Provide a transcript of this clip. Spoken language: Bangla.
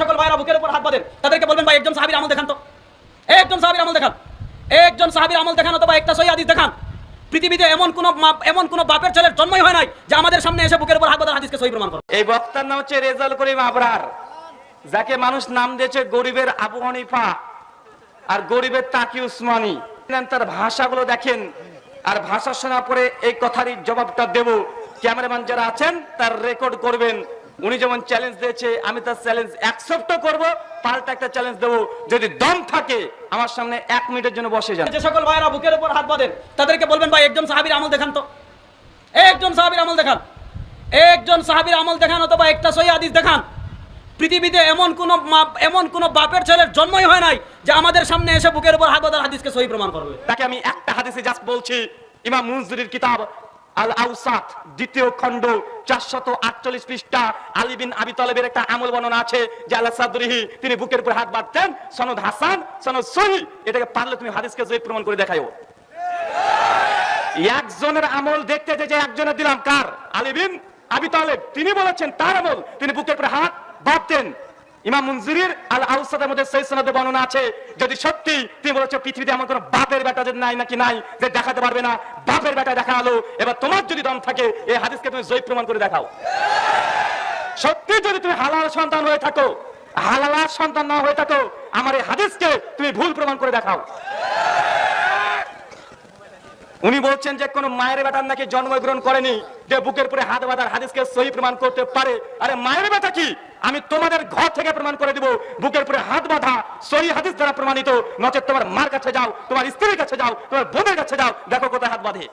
সকল ভাইরা বুকের উপর হাত বাঁধেন, তাদেরকে বলবেন ভাই একজন সাহাবীর আমল দেখান তো, একজন সাহাবীর আমল দেখান, একজন সাহাবীর আমল দেখান অথবা একটা সহিহ হাদিস দেখান। পৃথিবীতে এমন কোন বাপের ছেলের জন্মই হয় নাই যে আমাদের সামনে এসে বুকের উপর হাত বাঁধার হাদিসকে সহিহ প্রমাণ করে। এই বক্তার নাম হচ্ছে রেজাউল করিম আবরার, যাকে মানুষ নাম দিয়েছে গরিবের আবু হানিফা আর গরিবের তাকি উসমানী। তার ভাষাগুলো দেখেন, আর ভাষা শোনা পরে এই কথারই জবাবটা দেব। ক্যামেরাম্যান যারা আছেন তার রেকর্ড করবেন। উনি যেমন চ্যালেঞ্জ দিয়েছে, আমি তার চ্যালেঞ্জ অ্যাকসেপ্ট করব, পাল্টা একটা চ্যালেঞ্জ দেবো। যদি দম থাকে আমার সামনে 1 মিনিটের জন্য বসে যান। যে সকল ভাইরা বুকের উপর হাত বাঁধেন, তাদেরকে বলবেন ভাই একজন সাহাবীর আমল দেখান তো, একজন সাহাবীর আমল দেখান, একজন সাহাবীর আমল দেখান অথবা একটা সহিহ হাদিস দেখান। পৃথিবীতে এমন কোন বাপের ছেলের জন্মই হয় নাই যে আমাদের সামনে এসে বুকের উপর হাত বাঁধার হাদিসকে সহিহ প্রমাণ করবে। তাকে আমি একটা হাদিসে জাস্ট বলছি, ইমাম মুনজিরির কিতাব আল আউসাত 2য় খণ্ড 448 পৃষ্ঠা, আলী বিন আবি তালেবের একটা আমল বর্ণনা আছে যে আলা সাদরিহি, তিনি বুকের উপর হাত বাঁধতেন, সনদ হাসান, সনদ সহিহ। এটাকে পারলে তুমি হাদিসকে সহিহ প্রমাণ করে দেখাও। একজনের আমল দেখতে যে একজনের দিলাম, কার? আলী বিন আবি তালেব। তিনি বলেছেন তার আমল, তিনি বুকের উপর হাত বাঁধতেন। ইমাম মুনজিরির আল আউসাতের মধ্যে সেই সনদে বর্ণনা আছে, যদি সত্যি তিনি বলেছে পৃথিবীতে এমন কোন বাপের বেটা যে নাই নাকি নাই যে দেখাতে পারবে না, বাপের বেটা দেখা আলো। এবার তোমার যদি দম থাকে এই হাদিসকে তুমি সহিহ প্রমাণ করে দেখাও। সত্যি যদি তুমি হালাল সন্তান হয়ে থাকো, হালাল সন্তান না হয়ে থাকো, আমার এই হাদিসকে তুমি ভুল প্রমাণ করে দেখাও। উনি বলছেন যে কোন মায়ের বেটার নাকি জন্মগ্রহণ করেনি যে বুকের উপরে হাত বাঁধার হাদিসকে সহিহ প্রমাণ করতে পারে। আরে মায়ের বেটা কি? আমি তোমাদের ঘর থেকে প্রমাণ করে দিব বুকের উপরে হাত বাঁধা সহিহ হাদিস দ্বারা প্রমাণিত। নচেত তোমার মার কাছে যাও, তোমার স্ত্রীর কাছে যাও, তোমার বোনের কাছে যাও, দেখো কোথায় হাত বাঁধে।